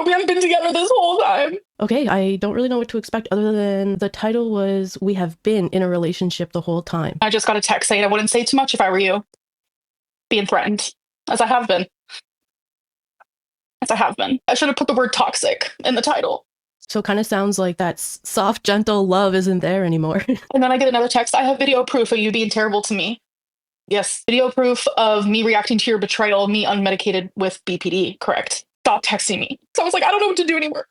But we haven't been together this whole time. Okay, I don't really know what to expect other than the title was "We have been in a relationship the whole time." I just got a text saying I wouldn't say too much if I were you. Being threatened, as I have been. I should have put the word toxic in the title. So it kind of sounds like that soft, gentle love isn't there anymore. And then I get another text. I have video proof of you being terrible to me. Yes, video proof of me reacting to your betrayal, me unmedicated with BPD. Correct. Stop texting me. So I was like, I don't know what to do anymore.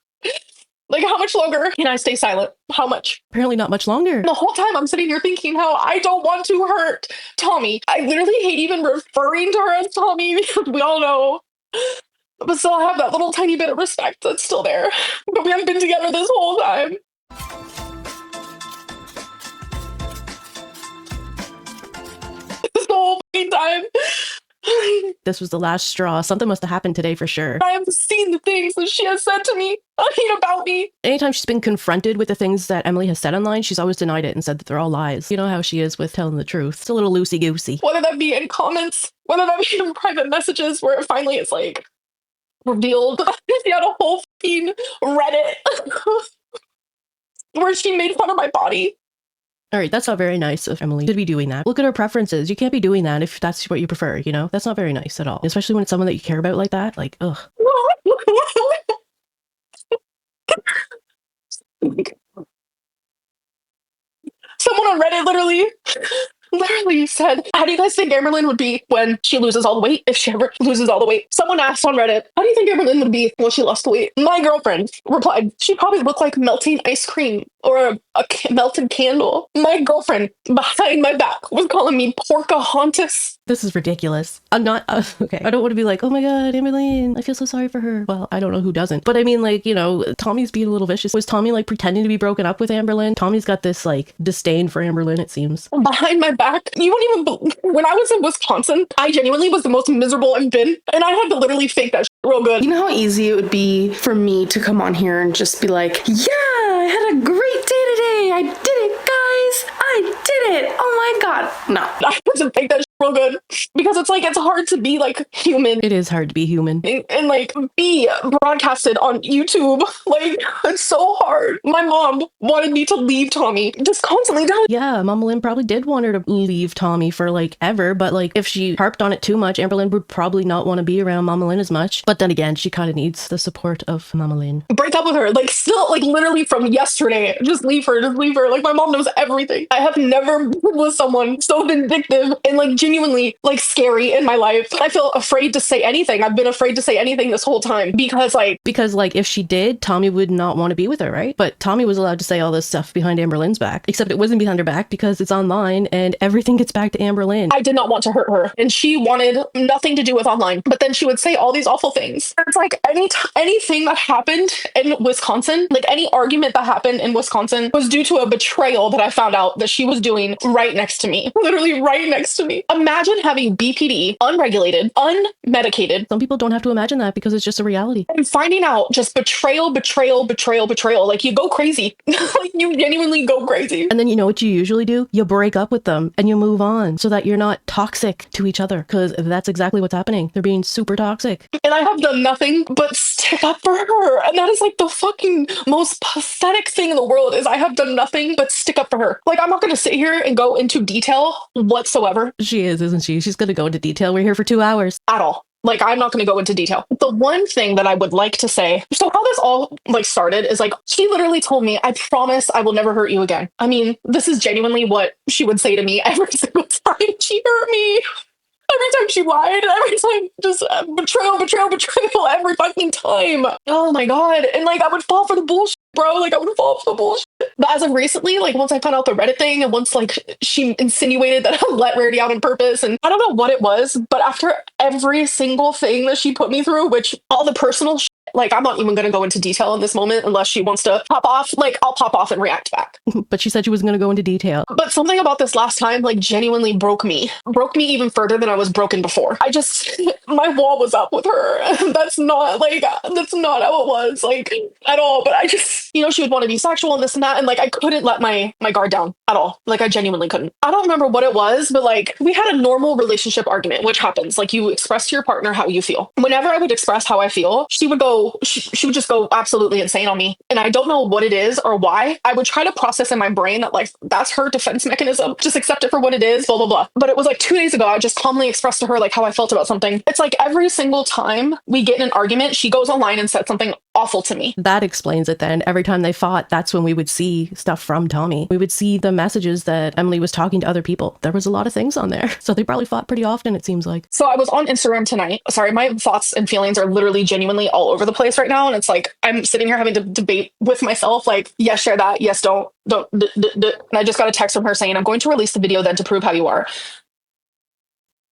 Like, how much longer can I stay silent? How much? Apparently not much longer. The whole time I'm sitting here thinking how I don't want to hurt Tommy. I literally hate even referring to her as Tommy because we all know. But still, I have that little tiny bit of respect that's still there. But we haven't been together this whole time. This whole fucking time. This was the last straw. Something must have happened today for sure. I have seen the things that she has said to me, about me. Anytime she's been confronted with the things that Emily has said online, she's always denied it and said that they're all lies. You know how she is with telling the truth. It's a little loosey-goosey. Whether that be in comments, whether that be in private messages where it finally is like revealed. She had a whole fucking Reddit where she made fun of my body. All right, that's not very nice of Emily to be doing that. Look at her preferences. You can't be doing that if that's what you prefer, you know? That's not very nice at all. Especially when it's someone that you care about like that. Like, ugh. Someone on Reddit literally said, how do you guys think Amberlynn would be when she loses all the weight? If she ever loses all the weight. Someone asked on Reddit, how do you think Amberlynn would be when she lost the weight? My girlfriend replied, she'd probably look like melting ice cream or a melted candle. My girlfriend behind my back was calling me Porcahontas. This is ridiculous. I'm not, okay. I don't want to be like, oh my God, Amberlynn, I feel so sorry for her. Well, I don't know who doesn't. But I mean, like, you know, Tommy's being a little vicious. Was Tommy like pretending to be broken up with Amberlynn? Tommy's got this like disdain for Amberlynn, it seems. Behind my back, you won't even believe, when I was in Wisconsin, I genuinely was the most miserable I've been. And I had to literally fake that shit real good. You know how easy it would be for me to come on here and just be like, yeah, I had a great day today. I did it, guys. I did it. Oh my God. No. I had to fake that shit real good because it's like, it's hard to be like human. It is hard to be human. And like be broadcasted on YouTube. Like, it's so hard. My mom wanted me to leave Tommy just constantly down. Yeah, Mama Lynn probably did want her to leave Tommy for like ever, but like if she harped on it too much, Amberlynn would probably not want to be around Mama Lynn as much. But then again, she kind of needs the support of Mama Lynn. Break up with her. Like still, like literally from yesterday. Just leave her. Just leave her. Like my mom knows everything. I have never been with someone so vindictive and like genuinely like scary in my life. I feel afraid to say anything. I've been afraid to say anything this whole time because like if she did, Tommy would not want to be with her, right? But Tommy was allowed to say all this stuff behind Amberlynn's back, except it wasn't behind her back because it's online and everything gets back to Amberlynn. I did not want to hurt her and she wanted nothing to do with online, but then she would say all these awful things. It's like anything that happened in Wisconsin, like any argument that happened in Wisconsin was due to a betrayal that I found out that she was doing right next to me, literally right next to me. Imagine having BPD, unregulated, unmedicated. Some people don't have to imagine that because it's just a reality. And finding out just betrayal. Like you go crazy. Like you genuinely go crazy. And then you know what you usually do? You break up with them and you move on so that you're not toxic to each other, because that's exactly what's happening. They're being super toxic. And I have done nothing but stick up for her. And that is like the fucking most pathetic thing in the world is I have done nothing but stick up for her. Like I'm not going to sit here and go into detail whatsoever. She is, isn't she? She's going to go into detail. We're here for 2 hours. At all. Like, I'm not going to go into detail. The one thing that I would like to say, so how this all like started is like, she literally told me, I promise I will never hurt you again. I mean, this is genuinely what she would say to me every single time she hurt me. Every time she lied, every time just betrayal, every fucking time. Oh my God. And like, I would fall for the bullshit, bro. Like, I would fall for the bullshit. But as of recently, like, once I found out the Reddit thing and once like she insinuated that I let Rarity out on purpose, and I don't know what it was, but after every single thing that she put me through, which all the personal shit, like, I'm not even going to go into detail in this moment unless she wants to pop off. Like, I'll pop off and react back. But she said she wasn't going to go into detail. But something about this last time, like, genuinely broke me even further than I was broken before. My wall was up with her. That's not how it was, like, at all. But you know, she would want to be sexual and this and that. And like, I couldn't let my guard down at all. Like, I genuinely couldn't. I don't remember what it was, but like, we had a normal relationship argument, which happens. Like, you express to your partner how you feel. Whenever I would express how I feel, she would just go absolutely insane on me. And I don't know what it is or why. I would try to process in my brain that like, that's her defense mechanism. Just accept it for what it is, blah, blah, blah. But it was like 2 days ago, I just calmly expressed to her like how I felt about something. It's like every single time we get in an argument, she goes online and said something awful to me. That explains it then. Every time they fought, that's when we would see stuff from Tommy. We would see the messages that Emily was talking to other people. There was a lot of things on there. So they probably fought pretty often, it seems like. So I was on Instagram tonight. Sorry, my thoughts and feelings are literally genuinely all over the place right now. And it's like, I'm sitting here having to debate with myself, like, yes, share that. Yes, don't. And I just got a text from her saying, I'm going to release the video then to prove how you are.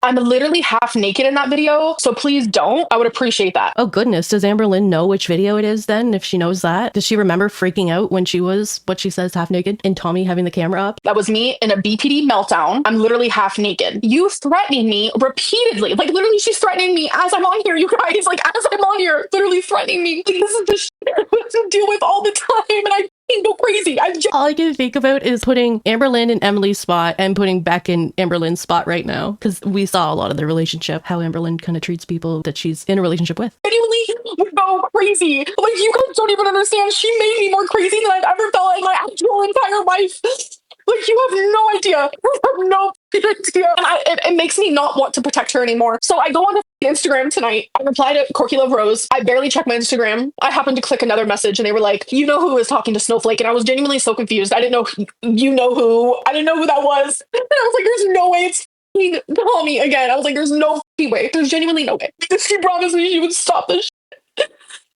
I'm literally half naked in that video, so please don't. I would appreciate that. Oh goodness, does Amberlynn know which video it is then, if she knows that? Does she remember freaking out when she was, what she says, half naked, and Tommy having the camera up? That was me in a BPD meltdown. I'm literally half naked. You threatening me repeatedly. Like, literally, she's threatening me as I'm on here, you guys. Like, as I'm on here, literally threatening me. Like, this is the shit I have to deal with all the time, and I go crazy. All I can think about is putting Amberlynn in Emily's spot and putting Beck in Amberlynn's spot right now, because we saw a lot of their relationship, how Amberlynn kind of treats people that she's in a relationship with. Genuinely would go crazy. Like, you guys don't even understand. She made me more crazy than I've ever felt in my actual entire life. Like, you have no idea. You have no idea. And it makes me not want to protect her anymore. So I go on to Instagram tonight. I reply to Corky Love Rose. I barely check my Instagram. I happened to click another message and they were like, you know who is talking to Snowflake? And I was genuinely so confused. I didn't know, you know who. I didn't know who that was. And I was like, there's no way it's Tommy again. I was like, there's no way. There's genuinely no way. Because she promised me she would stop this shit.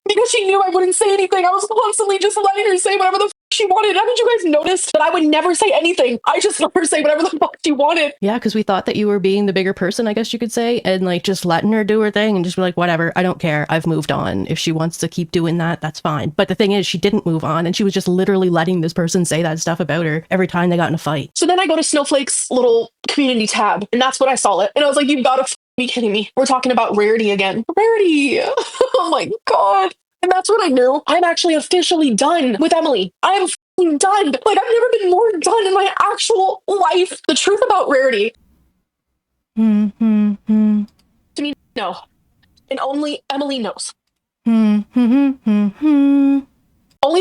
Because she knew I wouldn't say anything. I was constantly just letting her say whatever the fuck she wanted. Haven't you guys noticed that I would never say anything? I just let her say whatever the fuck she wanted. Yeah, because we thought that you were being the bigger person, I guess you could say, and like just letting her do her thing and just be like, whatever, I don't care. I've moved on. If she wants to keep doing that, that's fine. But the thing is, she didn't move on and she was just literally letting this person say that stuff about her every time they got in a fight. So then I go to Snowflake's little community tab and that's what I saw it. And I was like, you've got to be kidding me. We're talking about Rarity again. Rarity. Oh my God. And that's when I knew I'm actually officially done with Emily. I'm done. Like, I've never been more done in my actual life. The truth about Rarity. To me, no. And only Emily knows. Only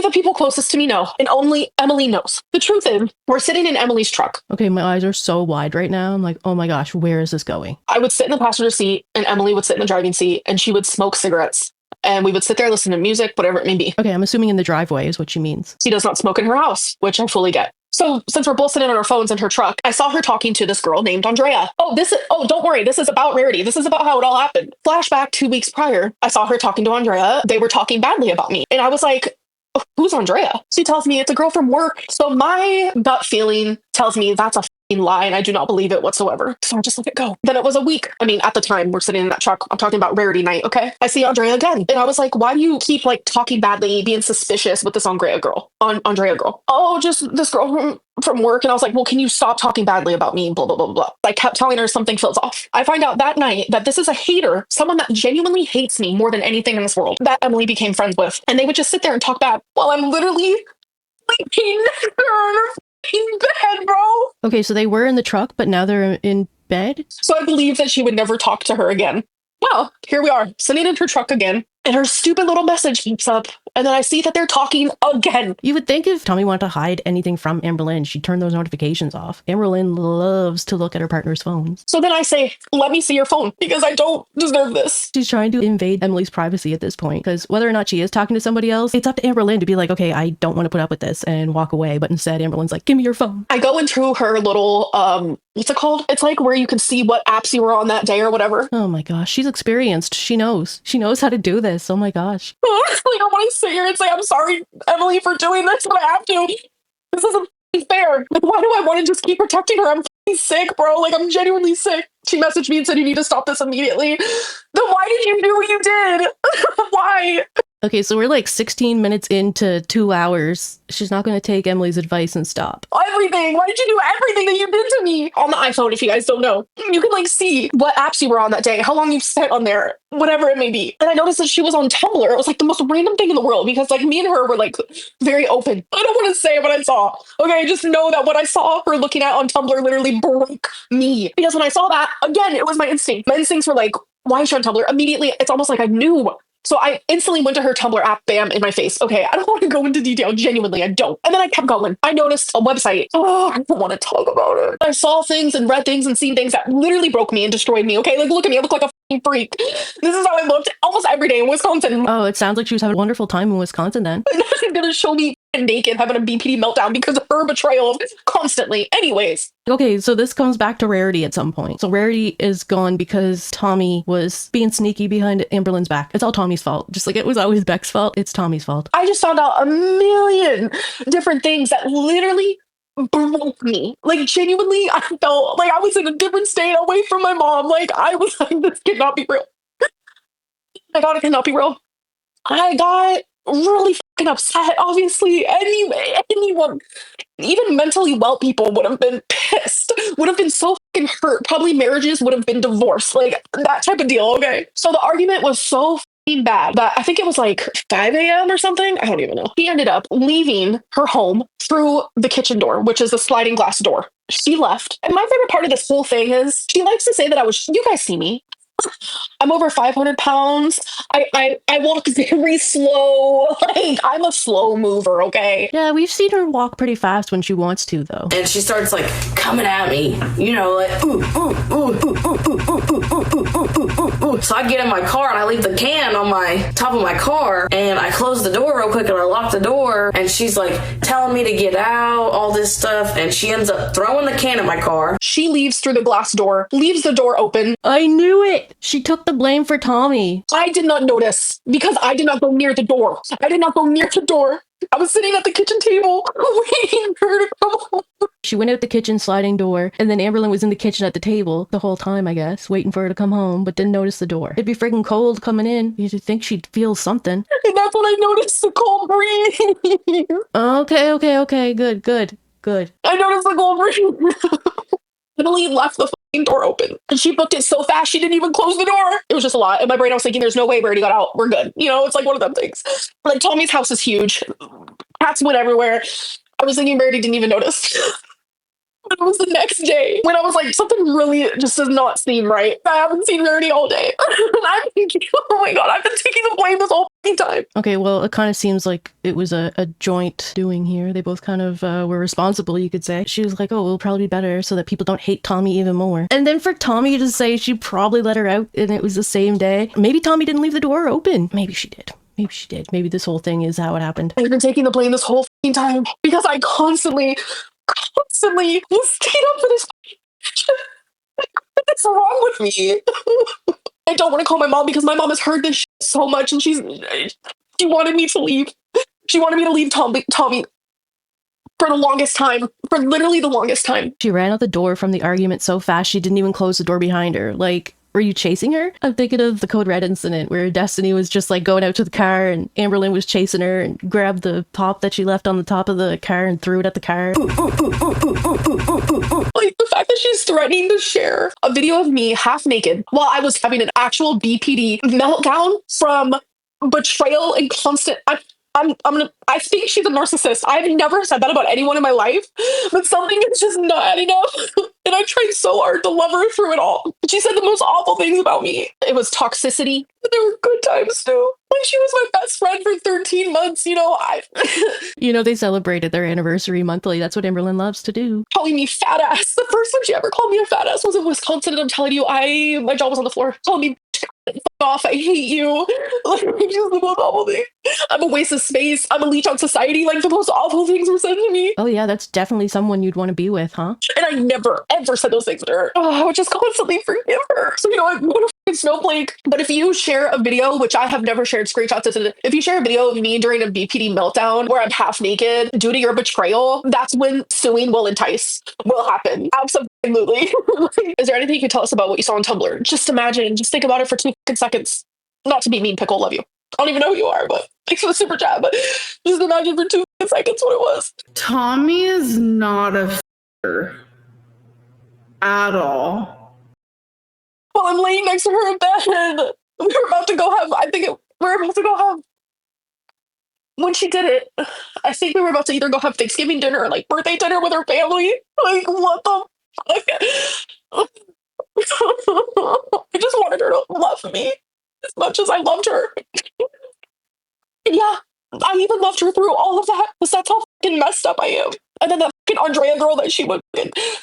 the people closest to me know. And only Emily knows. The truth is, we're sitting in Emily's truck. Okay, my eyes are so wide right now. I'm like, oh my gosh, where is this going? I would sit in the passenger seat and Emily would sit in the driving seat and she would smoke cigarettes. And we would sit there, listen to music, whatever it may be. Okay, I'm assuming in the driveway is what she means. She does not smoke in her house, which I fully get. So since we're both sitting on our phones in her truck, I saw her talking to this girl named Andrea. Oh, don't worry. This is about Rarity. This is about how it all happened. Flashback 2 weeks prior, I saw her talking to Andrea. They were talking badly about me. And I was like, who's Andrea? She tells me it's a girl from work. So my gut feeling tells me that's a lie and I do not believe it whatsoever. So I just let it go. Then it was a week. I mean, at the time we're sitting in that truck, I'm talking about Rarity night, okay? I see Andrea again. And I was like, why do you keep like talking badly, being suspicious with this Andrea girl? Oh, just this girl from work. And I was like, well, can you stop talking badly about me? Blah, blah, blah, blah. I kept telling her something feels off. I find out that night that this is a hater, someone that genuinely hates me more than anything in this world, that Emily became friends with. And they would just sit there and talk bad while I'm literally sleeping in bed, bro. Okay, so they were in the truck, but now they're in bed? So I believe that she would never talk to her again. Well, here we are, sitting in her truck again, and her stupid little message keeps up, and then I see that they're talking again. You would think if Tommy wanted to hide anything from Amberlynn, she'd turn those notifications off. Amberlynn loves to look at her partner's phones. So then I say, let me see your phone, because I don't deserve this. She's trying to invade Emily's privacy at this point, because whether or not she is talking to somebody else, it's up to Amberlynn to be like, okay, I don't want to put up with this and walk away. But instead, Amberlynn's like, give me your phone. I go into her little, what's it called? It's like where you can see what apps you were on that day or whatever. Oh my gosh, she's experienced. She knows. She knows how to do this. Oh my gosh. Like, I want to sit here and say, I'm sorry, Emily, for doing this, but I have to. This isn't fair. Like, why do I want to just keep protecting her? I'm sick, bro. Like, I'm genuinely sick. She messaged me and said, you need to stop this immediately. Then why did you do what you did? Why? Okay, so we're like 16 minutes into 2 hours. She's not going to take Emily's advice and stop. Everything. Why did you do everything that you did to me? On the iPhone, if you guys don't know, you can like see what apps you were on that day, how long you spent on there, whatever it may be. And I noticed that she was on Tumblr. It was like the most random thing in the world because like me and her were like very open. I don't want to say what I saw. Okay, just know that what I saw her looking at on Tumblr literally broke me. Because when I saw that, again, it was my instinct. My instincts were like, why is she on Tumblr? Immediately, it's almost like I knew. So I instantly went to her Tumblr app, bam, in my face. Okay, I don't want to go into detail. Genuinely, I don't. And then I kept going. I noticed a website. Oh, I don't want to talk about it. I saw things and read things and seen things that literally broke me and destroyed me. Okay, like look at me. I look like a fucking freak. This is how I looked almost every day in Wisconsin. Oh, it sounds like she was having a wonderful time in Wisconsin then. She's gonna show me naked having a BPD meltdown because of her betrayal constantly. Anyways. Okay, so this comes back to Rarity at some point. So Rarity is gone because Tommy was being sneaky behind Amberlynn's back. It's all Tommy's fault. Just like it was always Beck's fault, it's Tommy's fault. I just found out a million different things that literally broke me. Like genuinely, I felt like I was in a different state away from my mom. Like I was like, this cannot be real. I thought it cannot be real. I got really fucking upset. Obviously, anyone, even mentally well people would have been pissed, would have been so fucking hurt. Probably marriages would have been divorced, like that type of deal. Okay, so the argument was so fucking bad that I think it was like 5 a.m. or something. I don't even know. She ended up leaving her home through the kitchen door, which is a sliding glass door. She left, and my favorite part of this whole thing is she likes to say that I was. You guys see me. I'm over 500 pounds. I walk very slow. Like, I'm a slow mover, okay? Yeah, we've seen her walk pretty fast when she wants to, though. And she starts like coming at me, you know, like ooh, ooh, ooh, ooh, ooh, ooh, ooh, ooh, ooh, ooh, ooh. So I get in my car and I leave the can on my top of my car and I close the door real quick and I lock the door and she's like telling me to get out, all this stuff, and she ends up throwing the can at my car. She leaves through the glass door, leaves the door open. I knew it! She took the blame for Tommy. I did not notice because I did not go near the door. I did not go near the door. I was sitting at the kitchen table waiting for her to come home. She went out the kitchen sliding door, and then Amberlynn was in the kitchen at the table the whole time, I guess, waiting for her to come home, but didn't notice the door. It'd be freaking cold coming in. You'd think she'd feel something. And that's when I noticed the cold breeze. Okay, good. I noticed the cold breeze. Literally left the fucking door open. And she booked it so fast she didn't even close the door. It was just a lot. In my brain, I was thinking, there's no way Rarity got out. We're good. You know, it's like one of them things. Like, Tommy's house is huge. Cats went everywhere. I was thinking Rarity didn't even notice. But it was the next day when I was like, something really just does not seem right. I haven't seen Rarity all day. And I'm thinking, oh my God, I've been taking the blame this whole fucking time. Okay, well, it kind of seems like it was a joint doing here. They both kind of were responsible, you could say. She was like, oh, it'll probably be better so that people don't hate Tommy even more. And then for Tommy to say she probably let her out and it was the same day. Maybe Tommy didn't leave the door open. Maybe she did. Maybe this whole thing is how it happened. I've been taking the blame this whole fucking time because I constantly was stayed up for this. What's wrong with me? I don't want to call my mom because my mom has heard this shit so much and she wanted me to leave. She wanted me to leave Tommy for the longest time, for literally the longest time. She ran out the door from the argument so fast she didn't even close the door behind her. Like, were you chasing her? I'm thinking of the Code Red incident where Destiny was just like going out to the car and Amberlynn was chasing her and grabbed the pop that she left on the top of the car and threw it at the car. Like the fact that she's threatening to share a video of me half naked while I was having an actual BPD meltdown from betrayal and constant. I think she's a narcissist. I've never said that about anyone in my life, but something is just not adding up. And I tried so hard to love her through it all. She said the most awful things about me. It was toxicity, but there were good times too. Like she was my best friend for 13 months, you know. You know, they celebrated their anniversary monthly. That's what Amberlynn loves to do. Calling me fat ass. The first time she ever called me a fat ass was in Wisconsin, and I'm telling you, my jaw was on the floor. Told me, "F off, I hate you." Like, just the most awful thing. I'm a waste of space. I'm a leech on society. Like the most awful things were said to me. Oh yeah, that's definitely someone you'd want to be with, huh? And I never, ever said those things to her. Oh, I would just constantly forgive her. So, you know, I'm going to Snowflake. But if you share a video, which I have never shared screenshots of, if you share a video of me during a BPD meltdown where I'm half naked due to your betrayal, that's when suing will happen. Absolutely. Is there anything you can tell us about what you saw on Tumblr? Just imagine, just think about it for 2 seconds. Not to be mean, Pickle, love you. I don't even know who you are, but thanks for the super chat. But just imagine for 2 seconds what it was. Tommy is not a f***er at all. Well, I'm laying next to her in bed. We were about to go have, we were about to go have, when she did it, I think we were about to either go have Thanksgiving dinner or like birthday dinner with her family. Like, what the fuck? I just wanted her to love me as much as I loved her. Yeah, I even loved her through all of that because that's how fucking messed up I am. And then that fucking Andrea girl that she would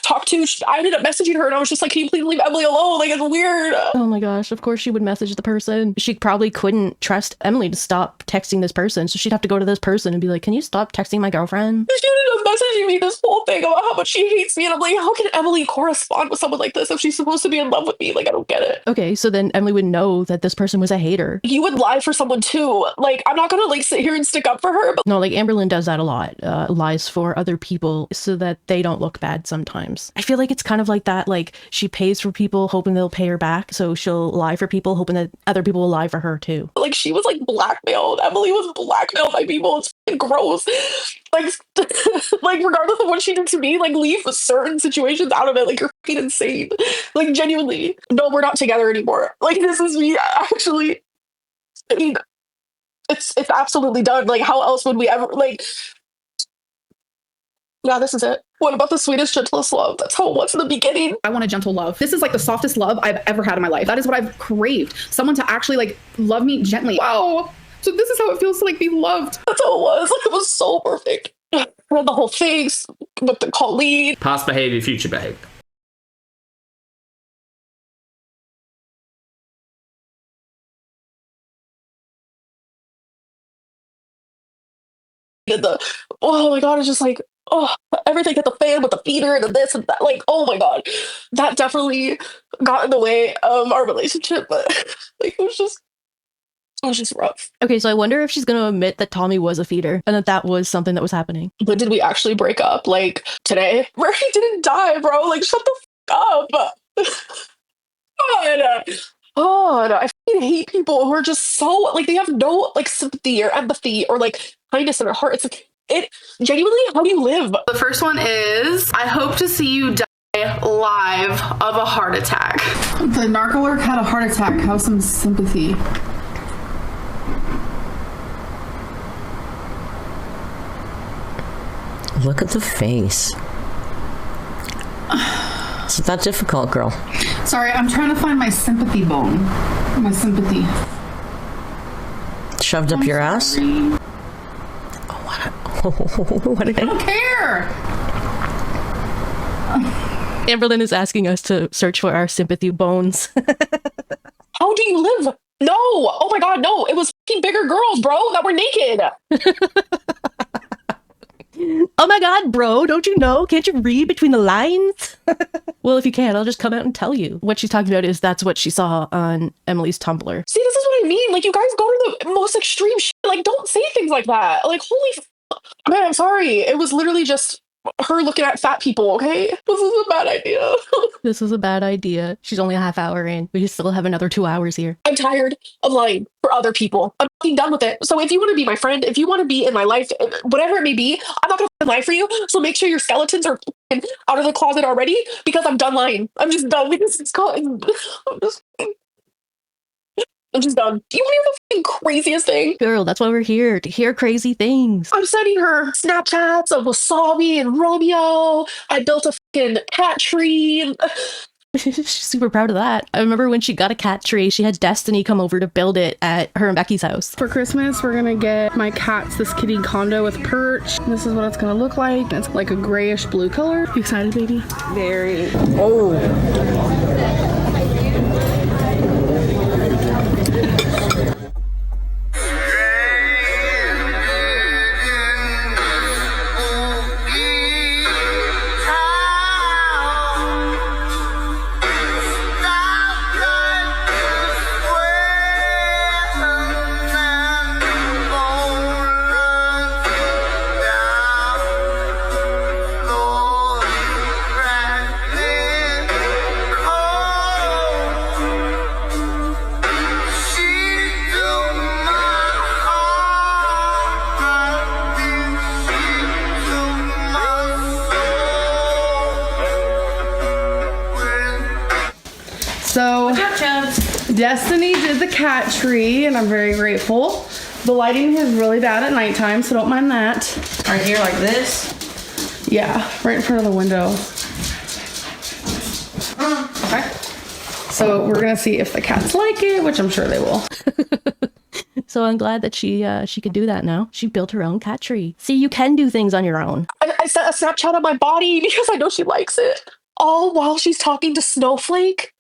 talk to, I ended up messaging her and I was just like, can you please leave Emily alone? Like, it's weird. Oh my gosh, of course she would message the person. She probably couldn't trust Emily to stop texting this person, so she'd have to go to this person and be like, can you stop texting my girlfriend? She ended up messaging me this whole thing about how much she hates me, and I'm like, how can Emily correspond with someone like this if she's supposed to be in love with me? Like, I don't get it. Okay, so then Emily would know that this person was a hater. You would lie for someone too. Like, I'm not gonna like sit here and stick up for her, but No, like Amberlynn does that a lot. Lies for other people so that they don't look bad sometimes. I feel like it's kind of like that. Like she pays for people hoping they'll pay her back. So she'll lie for people hoping that other people will lie for her too. like she was like blackmailed. Emily was blackmailed by people. It's fucking gross. Like, like regardless of what she did to me, like leave certain situations out of it. Like you're fucking insane. Like genuinely. No, we're not together anymore. Like this is me actually. I mean, it's absolutely done. Like how else would we ever like? Yeah, this is it. What about the sweetest, gentlest love? That's how it was in the beginning. I want a gentle love. This is like the softest love I've ever had in my life. That is what I've craved. Someone to actually like love me gently. Wow. So this is how it feels to like be loved. That's how it was. Like, it was so perfect. And the whole thing with the Colleen. Past behavior, future behavior. And the, oh my God, it's just like, oh, everything hit the fan with the feeder and the this and that. Like, oh my God. That definitely got in the way of our relationship. But like, it was just rough. Okay, so I wonder if she's going to admit that Tommy was a feeder and that was something that was happening. But did we actually break up? Like, today? Rarity didn't die, bro. Like, shut the fuck up. God. God, I fucking hate people who are just so, like, they have no, like, sympathy or empathy or, like, kindness in their heart. It's like, it, genuinely, how do you live? The first one is, I hope to see you die live of a heart attack. The narcolerk had a heart attack. Have some sympathy. Look at the face. It's not that difficult, girl. Sorry, I'm trying to find my sympathy bone. My sympathy. Shoved up your ass? Oh, what I don't care. Amberlynn is asking us to search for our sympathy bones. How do you live? No! Oh my God, no! It was fucking bigger girls, bro, that were naked! Oh my God, bro, don't you know? Can't you read between the lines? Well, if you can, I'll just come out and tell you. What she's talking about is that's what she saw on Emily's Tumblr. See, this is what I mean. Like, you guys go to the most extreme shit. Like, don't say things like that. Like, holy man, I'm sorry. It was literally just her looking at fat people, okay? This is a bad idea. This is a bad idea. She's only a half hour in. We still have another 2 hours here. I'm tired of lying for other people. I'm fucking done with it. So if you want to be my friend, if you want to be in my life, whatever it may be, I'm not going to lie for you. So make sure your skeletons are out of the closet already because I'm done lying. I'm just done because it's called. I'm just done. Do you want to hear the fucking craziest thing? Girl, that's why we're here, to hear crazy things. I'm sending her Snapchats of Wasabi and Romeo. I built a fucking cat tree. She's super proud of that. I remember when she got a cat tree, she had Destiny come over to build it at her and Becky's house. For Christmas, we're gonna get my cats this kitty condo with perch. This is what it's gonna look like. It's like a grayish blue color. You excited, baby? Very. Oh. Chubs. Destiny did the cat tree, and I'm very grateful. The lighting is really bad at nighttime, so don't mind that. Right here like this? Yeah, right in front of the window. Okay. So we're gonna see if the cats like it, which I'm sure they will. So I'm glad that she could do that now. She built her own cat tree. See, you can do things on your own. I sent a Snapchat of my body because I know she likes it. All while she's talking to Snowflake.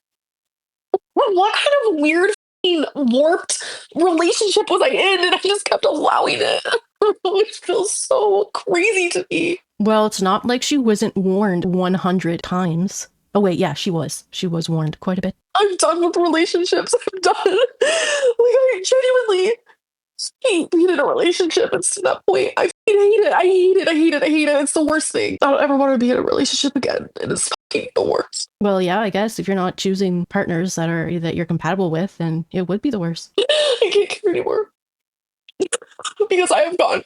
What kind of weird, warped relationship was I in? And I just kept allowing it. It feels so crazy to me. Well, it's not like she wasn't warned 100 times. Oh, wait, yeah, she was. She was warned quite a bit. I'm done with relationships. I'm done. Like, I genuinely hate being in a relationship. It's to that point. I hate it. I hate it. I hate it. I hate it. It's the worst thing. I don't ever want to be in a relationship again. It is fucking the worst. Well, yeah, I guess if you're not choosing partners that you're compatible with, then it would be the worst. I can't care anymore. Because I have gone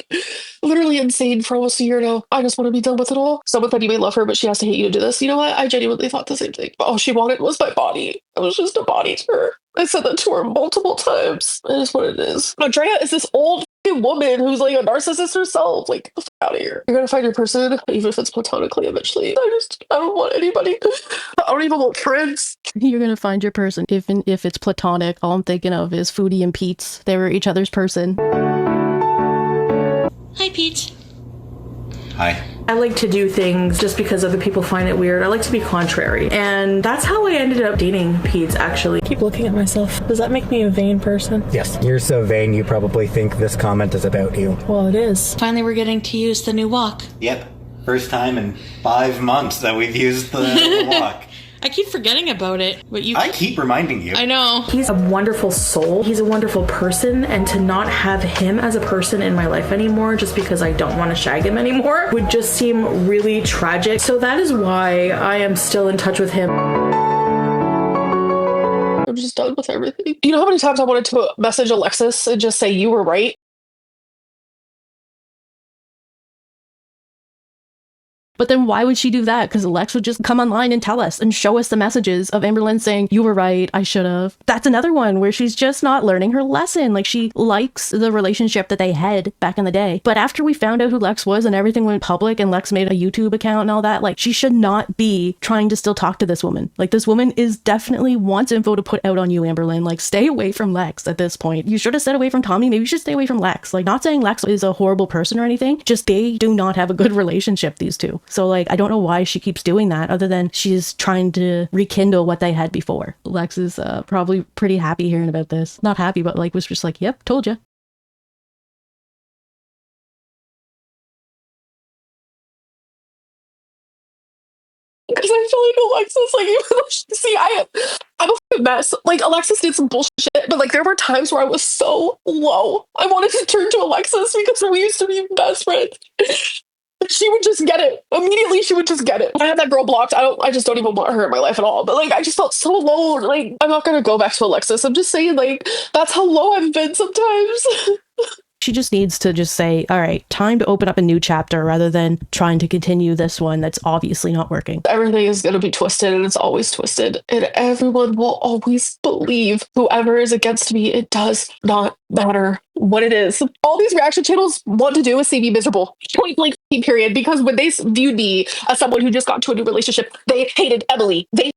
literally insane for almost a year now. I just want to be done with it all. Someone said you may love her, but she has to hate you to do this. You know what? I genuinely thought the same thing. All she wanted was my body. I was just a body to her. I said that to her multiple times. It is what it is. Andrea is this old fucking woman who's like a narcissist herself. Like, get the fuck out of here. You're gonna find your person, even if it's platonically eventually. I don't want anybody. I don't even want friends. You're gonna find your person. Even if it's platonic, all I'm thinking of is Foodie and Pete's. They were each other's person. Hi, Pete. Hi. I like to do things just because other people find it weird. I like to be contrary. And that's how I ended up dating Pete, actually. Keep looking at myself. Does that make me a vain person? Yes, you're so vain you probably think this comment is about you. Well, it is. Finally, we're getting to use the new walk. Yep. First time in 5 months that we've used the walk. I keep forgetting about it, but I keep reminding you. I know. He's a wonderful soul. He's a wonderful person, and to not have him as a person in my life anymore just because I don't want to shag him anymore would just seem really tragic. So that is why I am still in touch with him. I'm just done with everything. Do you know how many times I wanted to message Alexis and just say you were right? But then why would she do that? Because Lex would just come online and tell us and show us the messages of Amberlynn saying, you were right, I should have. That's another one where she's just not learning her lesson. Like, she likes the relationship that they had back in the day. But after we found out who Lex was and everything went public and Lex made a YouTube account and all that, like, she should not be trying to still talk to this woman. Like, this woman is definitely wants info to put out on you, Amberlynn. Like, stay away from Lex at this point. You should have stayed away from Tommy. Maybe you should stay away from Lex. Like, not saying Lex is a horrible person or anything, just they do not have a good relationship, these two. So, like, I don't know why she keeps doing that other than she's trying to rekindle what they had before. Lex is probably pretty happy hearing about this. Not happy, but like was just like, yep, told you. Because I feel like Alexis, like, even though see, I'm a fucking mess. Like, Alexis did some bullshit, but like, there were times where I was so low. I wanted to turn to Alexis because we used to be best friends. She would just get it. Immediately, she would just get it. I had that girl blocked. I just don't even want her in my life at all. But like, I just felt so low. Like, I'm not gonna go back to Alexis. I'm just saying, like, that's how low I've been sometimes. She just needs to just say, all right, time to open up a new chapter rather than trying to continue this one that's obviously not working. Everything is going to be twisted, and it's always twisted. And everyone will always believe whoever is against me. It does not matter what it is. All these reaction channels want to do is see me miserable. Point blank period. Because when they viewed me as someone who just got into a new relationship, they hated Emily. They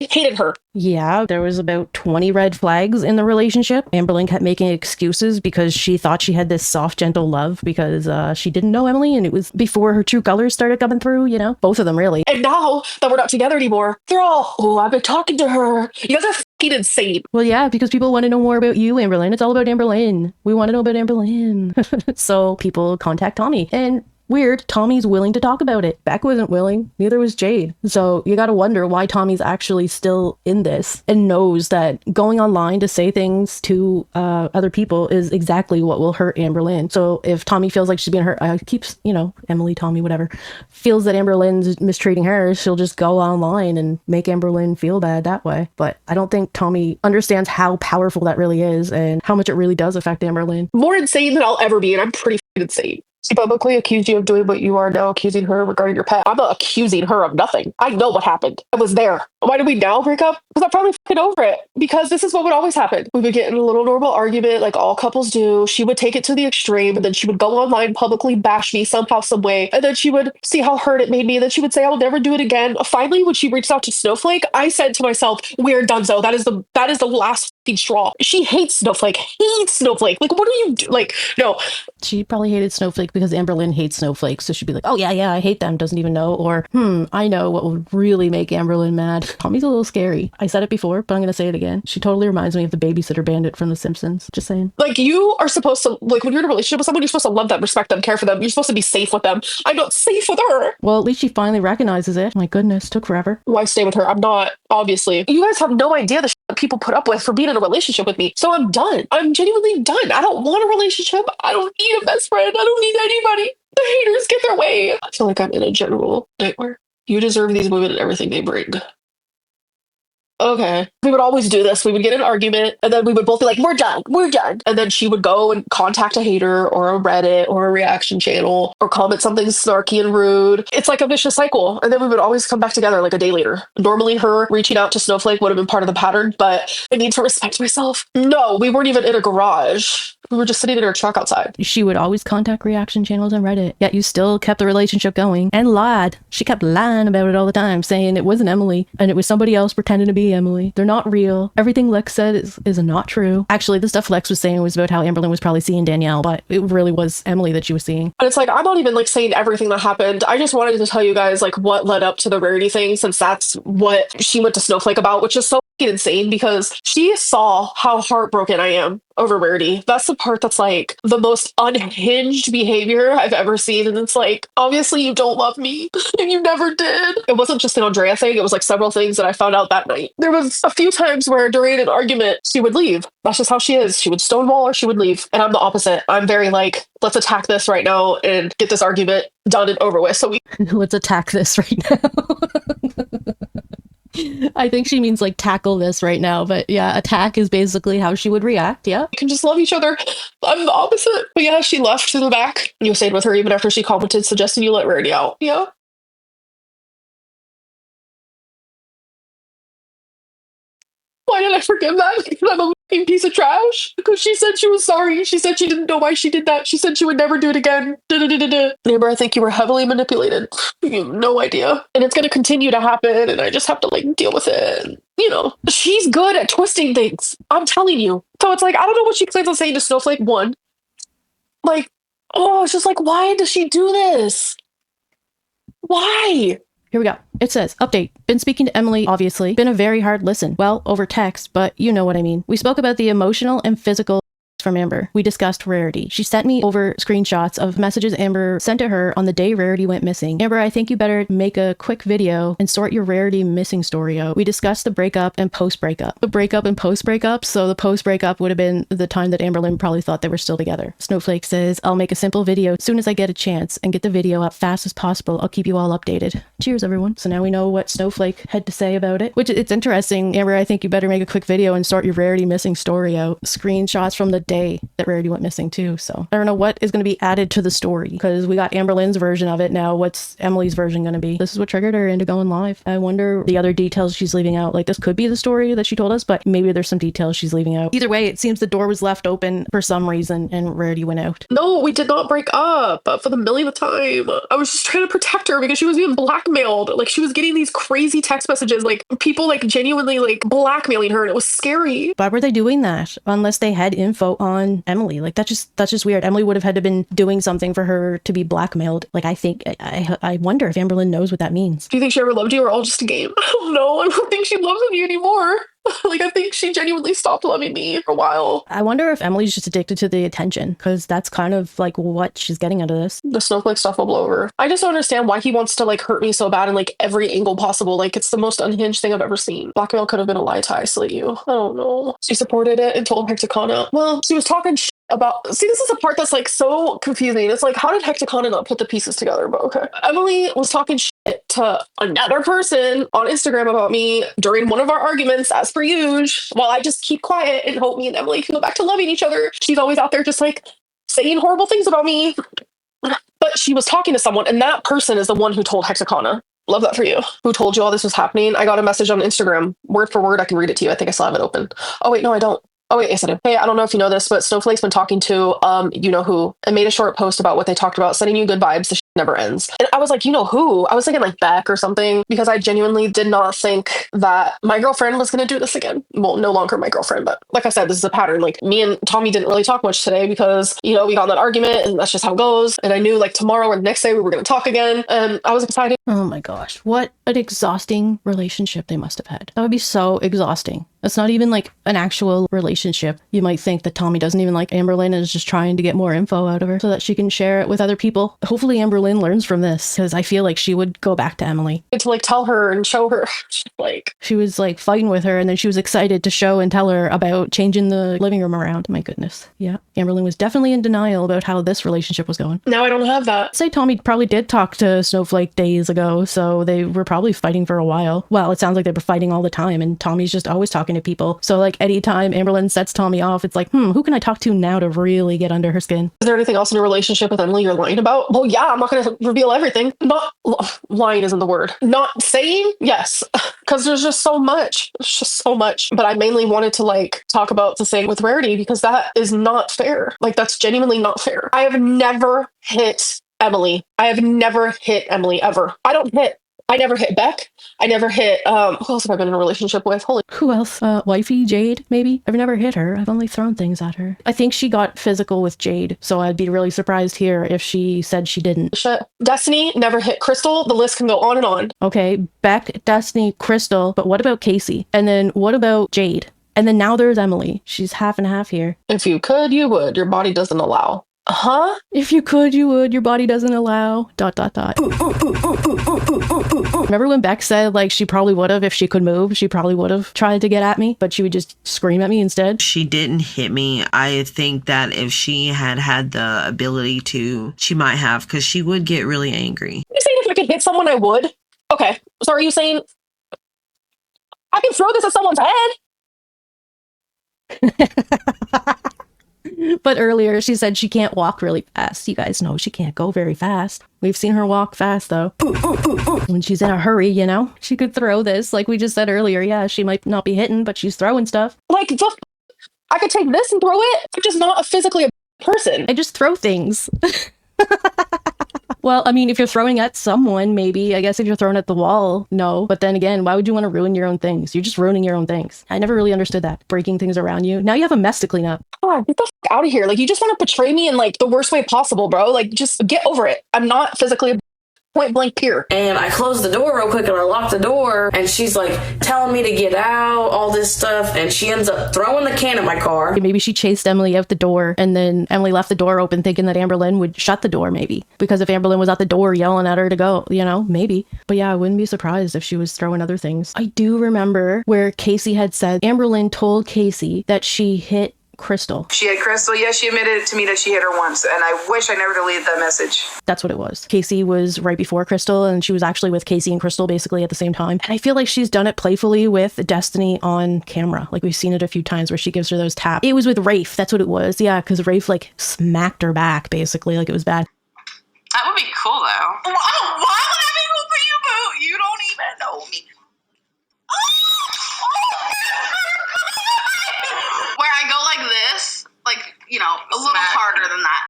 hated her. Yeah, there was about 20 red flags in the relationship. Amberlynn kept making excuses because she thought she had this soft, gentle love because she didn't know Emily, and it was before her true colors started coming through, you know? Both of them, really. And now that we're not together anymore, they're all, oh, I've been talking to her. You guys are fucking insane. Well, yeah, because people want to know more about you, Amberlynn. It's all about Amberlynn. We want to know about Amberlynn. So people contact Tommy. And weird, Tommy's willing to talk about it. Beck wasn't willing, neither was Jade. So you gotta wonder why Tommy's actually still in this and knows that going online to say things to other people is exactly what will hurt Amberlynn. So if Tommy feels like she's being hurt, keeps, you know, Emily, Tommy, whatever, feels that Amberlynn's mistreating her, she'll just go online and make Amberlynn feel bad that way. But I don't think Tommy understands how powerful that really is and how much it really does affect Amberlynn. More insane than I'll ever be, and I'm pretty insane. She publicly accused you of doing what you are now accusing her regarding your pet. I'm not accusing her of nothing. I know what happened. I was there. Why did we now break up? Because I'm probably fucking over it. Because this is what would always happen. We would get in a little normal argument like all couples do. She would take it to the extreme, and then she would go online, publicly bash me somehow, some way, and then she would see how hurt it made me, and then she would say, I will never do it again. Finally, when she reached out to Snowflake, I said to myself, we're done, so that is the last fucking straw. She hates Snowflake. Like, what are you do? Like, no. She probably hated Snowflake because Amberlynn hates Snowflake, so she'd be like, oh yeah, I hate them, doesn't even know, or I know what would really make Amberlynn mad. Tommy's a little scary. I said it before, but I'm gonna say it again. She totally reminds me of the babysitter bandit from The Simpsons. Just saying. Like, you are supposed to, like, when you're in a relationship with someone, you're supposed to love them, respect them, care for them. You're supposed to be safe with them. I'm not safe with her. Well, at least she finally recognizes it. My goodness, took forever. Why stay with her? I'm not, obviously. You guys have no idea the shit that people put up with for being in a relationship with me. So I'm done. I'm genuinely done. I don't want a relationship. I don't need a best friend. I don't need anybody. The haters get their way. I feel like I'm in a general nightmare. You deserve these women and everything they bring. Okay. We would always do this. We would get in an argument, and then we would both be like, we're done. And then she would go and contact a hater or a Reddit or a reaction channel or comment something snarky and rude. It's like a vicious cycle. And then we would always come back together like a day later. Normally her reaching out to Snowflake would have been part of the pattern, but I need to respect myself. No, we weren't even in a garage. We were just sitting in her truck outside. She would always contact reaction channels on Reddit, yet you still kept the relationship going and lied. She kept lying about it all the time, saying it wasn't Emily and it was somebody else pretending to be Emily. They're not real. Everything Lex said is not true. Actually, the stuff Lex was saying was about how Amberlynn was probably seeing Danielle, but it really was Emily that she was seeing. And it's like, I'm not even like saying everything that happened. I just wanted to tell you guys like what led up to the Rarity thing, since that's what she went to Snowflake about, which is so insane because she saw how heartbroken I am over Rarity. That's the part that's like the most unhinged behavior I've ever seen. And it's like, obviously you don't love me and you never did. It wasn't just an Andrea thing. It was like several things that I found out that night. There was a few times where during an argument, she would leave. That's just how she is. She would stonewall or she would leave. And I'm the opposite. I'm very like, let's attack this right now and get this argument done and over with. So we let's attack this right now. I think she means like tackle this right now, but yeah, attack is basically how she would react. Yeah, we can just love each other. I'm the opposite. But yeah, she left to the back. You stayed with her even after she commented suggesting you let Rarity out. Yeah. Why did I forgive that? Because I'm a fucking piece of trash? Because she said she was sorry. She said she didn't know why she did that. She said she would never do it again. Neighbor, I think you were heavily manipulated. You have no idea. And it's going to continue to happen, and I just have to like deal with it. And, you know, she's good at twisting things. I'm telling you. So it's like, I don't know what she plans on saying to Snowflake. One, like, oh, it's just like, why does she do this? Why? Here we go. It says, update. Been speaking to Emily, obviously. Been a very hard listen. Well, over text, but you know what I mean. We spoke about the emotional and physical from Amber. We discussed Rarity. She sent me over screenshots of messages Amber sent to her on the day Rarity went missing. Amber, I think you better make a quick video and sort your Rarity missing story out. We discussed the breakup and post-breakup. The breakup and post-breakup, so the post-breakup would have been the time that Amberlynn probably thought they were still together. Snowflake says, I'll make a simple video as soon as I get a chance and get the video up fast as possible. I'll keep you all updated. Cheers, everyone. So now we know what Snowflake had to say about it, which it's interesting. Amber, I think you better make a quick video and sort your Rarity missing story out. Screenshots from the day that Rarity went missing too, so I don't know what is going to be added to the story because we got Amberlynn's version of it now. What's Emily's version going to be? This is what triggered her into going live. I wonder the other details she's leaving out. Like, this could be the story that she told us, but maybe there's some details she's leaving out. Either way, it seems the door was left open for some reason and Rarity went out. No, we did not break up for the millionth time. I was just trying to protect her because she was being blackmailed. Like, she was getting these crazy text messages, like people like genuinely like blackmailing her, and it was scary. Why were they doing that unless they had info on Emily? Like, that's just weird. Emily would have had to been doing something for her to be blackmailed. Like, I think I wonder if Amberlynn knows what that means. Do you think she ever loved you, or all just a game? I don't know. I don't think she loves me anymore. Like, I think she genuinely stopped loving me for a while. I wonder if Emily's just addicted to the attention, because that's kind of like what she's getting out of this. The Snowflake stuff will blow over. I just don't understand why he wants to like hurt me so bad in like every angle possible. Like, it's the most unhinged thing I've ever seen. Blackmail could have been a lie to isolate you. I don't know. She supported it and told Hecticana. Well, she was talking about, see, this is a part that's like so confusing. It's like, how did Hecticana not put the pieces together? But okay. Emily was talking shit to another person on Instagram about me during one of our arguments, as per usual, while I just keep quiet and hope me and Emily can go back to loving each other. She's always out there just like saying horrible things about me. But she was talking to someone, and that person is the one who told Hecticana. Love that for you. Who told you all this was happening? I got a message on Instagram, word for word. I can read it to you. I think I still have it open. Oh wait, no, I don't. Oh wait, yes I do. Hey, I don't know if you know this, but Snowflake's been talking to you know who, and made a short post about what they talked about, sending you good vibes. The shit never ends. And I was like, you know who? I was thinking like Beck or something, because I genuinely did not think that my girlfriend was going to do this again. Well, no longer my girlfriend, but like I said, this is a pattern. Like me and Tommy didn't really talk much today because, you know, we got in that argument and that's just how it goes. And I knew like tomorrow or the next day we were going to talk again. And I was excited. Oh my gosh, what an exhausting relationship they must have had. That would be so exhausting. It's not even like an actual relationship. You might think that Tommy doesn't even like Amberlynn and is just trying to get more info out of her so that she can share it with other people. Hopefully Amberlynn learns from this, because I feel like she would go back to Emily. To like tell her and show her. Like she was like fighting with her, and then she was excited to show and tell her about changing the living room around. My goodness. Yeah. Amberlynn was definitely in denial about how this relationship was going. Now I don't have that. Say Tommy probably did talk to Snowflake days ago, so they were probably fighting for a while. Well, it sounds like they were fighting all the time, and Tommy's just always talking to people. So like anytime Amberlynn sets Tommy off, it's like, who can I talk to now to really get under her skin? Is there anything else in your relationship with Emily you're lying about? Well, yeah, I'm not going to reveal everything. Not lying isn't the word. Not saying, yes, because there's just so much. There's just so much. But I mainly wanted to like talk about the thing with Rarity, because that is not fair. Like that's genuinely not fair. I have never hit Emily. I have never hit Emily ever. I never hit Beck. I never hit, who else have I been in a relationship with? Who else? Wifey, Jade, maybe? I've never hit her. I've only thrown things at her. I think she got physical with Jade, so I'd be really surprised here if she said she didn't. Shit. Destiny never hit Crystal. The list can go on and on. Okay, Beck, Destiny, Crystal, but what about Casey? And then what about Jade? And then now there's Emily. She's half and half here. If you could, you would. Your body doesn't allow. Huh? If you could, you would. Your body doesn't allow. ... Remember when Beck said, like, she probably would have, if she could move, she probably would have tried to get at me, but she would just scream at me instead? She didn't hit me. I think that if she had had the ability to, she might have, because she would get really angry. You're saying if I could hit someone, I would? Okay. So are you saying I can throw this at someone's head? But earlier she said she can't walk really fast. You guys know she can't go very fast. We've seen her walk fast though. When she's in a hurry, you know, she could throw this. Like we just said earlier, yeah, she might not be hitting, but she's throwing stuff. Like, I could take this and throw it. I'm just not physically a person. I just throw things. Well, I mean, if you're throwing at someone, maybe. I guess if you're throwing at the wall, no. But then again, why would you want to ruin your own things? You're just ruining your own things. I never really understood that. Breaking things around you. Now you have a mess to clean up. God, get the f out of here. Like, you just want to portray me in, like, the worst way possible, bro. Like, just get over it. I'm not physically a point blank peer. And I closed the door real quick and I locked the door, and she's like telling me to get out, all this stuff, and she ends up throwing the can at my car. Maybe she chased Emily out the door, and then Emily left the door open thinking that Amberlynn would shut the door, maybe. Because if Amberlynn was at the door yelling at her to go, you know, maybe. But yeah, I wouldn't be surprised if she was throwing other things. I do remember where Casey had said Amberlynn told Casey that she hit Crystal. She hit Crystal. Yeah, she admitted to me that she hit her once, and I wish I never deleted that message. That's what it was. Casey was right before Crystal, and she was actually with Casey and Crystal basically at the same time. And I feel like she's done it playfully with Destiny on camera. Like we've seen it a few times where she gives her those taps. It was with Rafe. That's what it was. Yeah, because Rafe like smacked her back basically. Like it was bad. That would be cool, though. Why would that be cool for you, boo? You don't even know me. Where I go like this, like, you know, a little harder than that.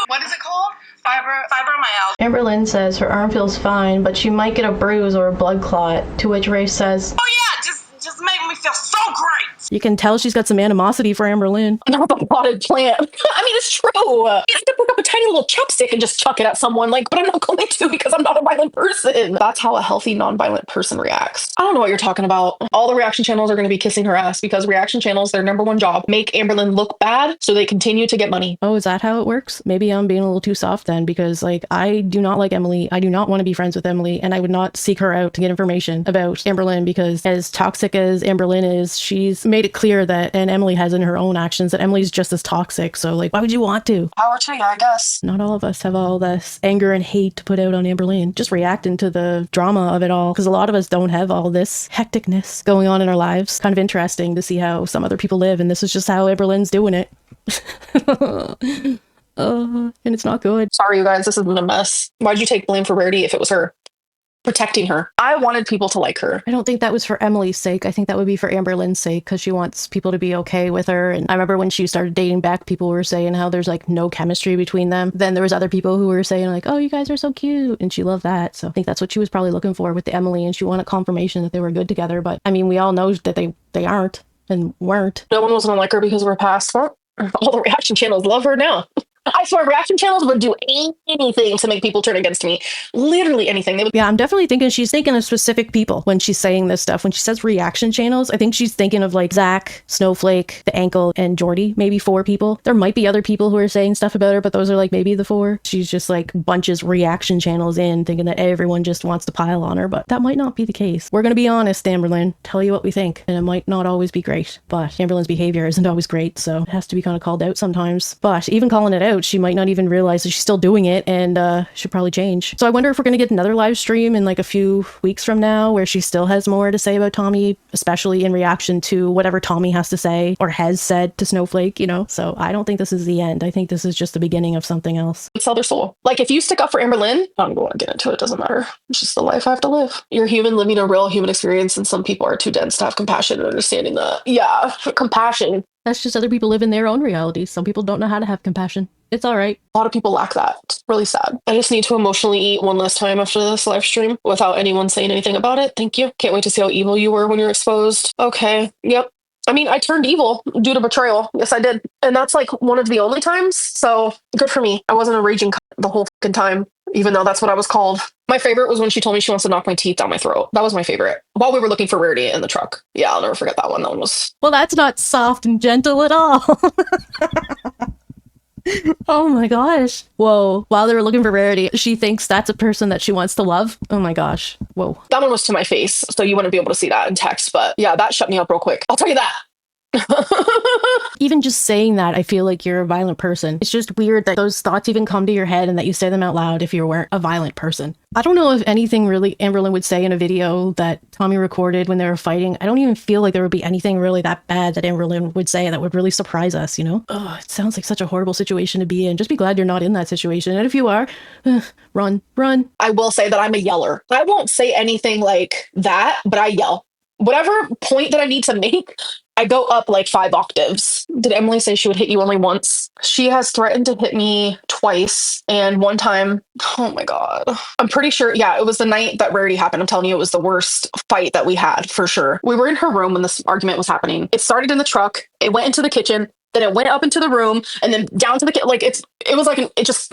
What is it called? Fibromyalgia. Amberlynn says her arm feels fine, but she might get a bruise or a blood clot, to which Rafe says, Oh yeah, just make me feel so great. You can tell she's got some animosity for Amberlynn. Not the potted plant. I mean, it's true. I have to pick up a tiny little chopstick and just chuck it at someone, like, but I'm not going to because I'm not a violent person. That's how a healthy, non-violent person reacts. I don't know what you're talking about. All the reaction channels are going to be kissing her ass because reaction channels, their number one job, make Amberlynn look bad so they continue to get money. Oh, is that how it works? Maybe I'm being a little too soft then, because like I do not like Emily. I do not want to be friends with Emily, and I would not seek her out to get information about Amberlynn, because as toxic as Amberlynn is, she's made it clear that, and Emily has in her own actions, that Emily's just as toxic. So like, why would you want to? Power to you, I guess. Not all of us have all this anger and hate to put out on Amberlynn. Just reacting to the drama of it all, because a lot of us don't have all this hecticness going on in our lives. Kind of interesting to see how some other people live, and this is just how Amberlynn's doing it. And it's not good. Sorry, you guys, this has been a mess. Why'd you take blame for Rarity if it was her? Protecting her. I wanted people to like her. I don't think that was for Emily's sake. I think that would be for Amberlynn's sake, because she wants people to be okay with her. And I remember when she started dating back, people were saying how there's like no chemistry between them. Then there was other people who were saying like, oh, you guys are so cute. And she loved that. So I think that's what she was probably looking for with the Emily, and she wanted confirmation that they were good together. But I mean, we all know that they aren't and weren't. No one was gonna like her because of her past. Well, all the reaction channels love her now. I swear, reaction channels would do anything to make people turn against me. Literally anything. They would. Yeah, I'm definitely thinking she's thinking of specific people when she's saying this stuff. When she says reaction channels, I think she's thinking of like Zach, Snowflake, the Ankle, and Jordy. Maybe 4 people. There might be other people who are saying stuff about her, but those are like maybe the 4. She's just like bunches reaction channels in, thinking that everyone just wants to pile on her, but that might not be the case. We're gonna be honest, Amberlynn. Tell you what we think, and it might not always be great. But Amberlynn's behavior isn't always great, so it has to be kind of called out sometimes. But even calling it out, she might not even realize that she's still doing it, and should probably change. So I wonder if we're gonna get another live stream in like a few weeks from now where she still has more to say about Tommy, especially in reaction to whatever Tommy has to say or has said to Snowflake, you know? So I don't think this is the end. I think this is just the beginning of something else. Sell their soul. Like, if you stick up for Amberlynn, I'm going to get into it. It doesn't matter. It's just the life I have to live. You're human living a real human experience, and some people are too dense to have compassion and understanding that. Yeah, compassion. That's just other people live in their own realities. Some people don't know how to have compassion. It's all right. A lot of people lack that. It's really sad. I just need to emotionally eat one last time after this live stream without anyone saying anything about it. Thank you. Can't wait to see how evil you were when you're exposed. Okay. Yep. I mean, I turned evil due to betrayal. Yes, I did. And that's like one of the only times. So good for me. I wasn't a raging cunt the whole fucking time, even though that's what I was called. My favorite was when she told me she wants to knock my teeth down my throat. That was my favorite. While we were looking for Rarity in the truck. Yeah, I'll never forget that one. That one was... Well, that's not soft and gentle at all. Oh my gosh. Whoa. While they were looking for Rarity, she thinks that's a person that she wants to love. Oh my gosh. Whoa. That one was to my face, so you wouldn't be able to see that in text, but yeah, that shut me up real quick. I'll tell you that. Even just saying that, I feel like you're a violent person. It's just weird that those thoughts even come to your head and that you say them out loud if you weren't a violent person. I don't know if anything really Amberlynn would say in a video that Tommy recorded when they were fighting. I don't even feel like there would be anything really that bad that Amberlynn would say that would really surprise us, you know? Oh, it sounds like such a horrible situation to be in. Just be glad you're not in that situation. And if you are, run. I will say that I'm a yeller. I won't say anything like that, but I yell. Whatever point that I need to make, I go up like 5 octaves. Did Emily say she would hit you only once? She has threatened to hit me twice. And one time, oh my God. I'm pretty sure, yeah, it was the night that Rarity happened. I'm telling you, it was the worst fight that we had, for sure. We were in her room when this argument was happening. It started in the truck. It went into the kitchen. Then it went up into the room. And then down to the kitchen. Like, it was like, it just...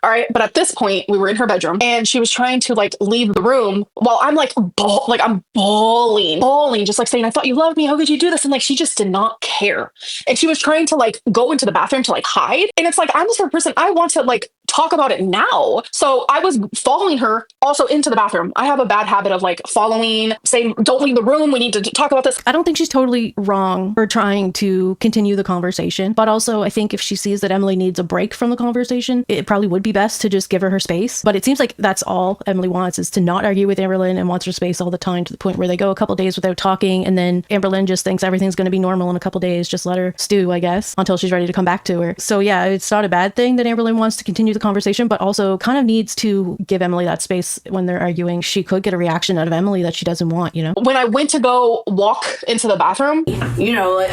All right. But at this point, we were in her bedroom and she was trying to like leave the room while I'm like, I'm bawling, just like saying, I thought you loved me. How could you do this? And like, she just did not care. And she was trying to like go into the bathroom to like hide. And it's like, I'm the sort of person, I want to like talk about it now. So I was following her also into the bathroom. I have a bad habit of like following, saying, don't leave the room. We need to talk about this. I don't think she's totally wrong for trying to continue the conversation. But also, I think if she sees that Emily needs a break from the conversation, it probably would be best to just give her space. But it seems like that's all Emily wants, is to not argue with Amberlynn and wants her space all the time, to the point where they go a couple days without talking. And then Amberlynn just thinks everything's going to be normal in a couple days. Just let her stew, I guess, until she's ready to come back to her. So yeah, it's not a bad thing that Amberlynn wants to continue the conversation, but also kind of needs to give Emily that space when they're arguing. She could get a reaction out of Emily that she doesn't want, you know? When I went to go walk into the bathroom, you know, like,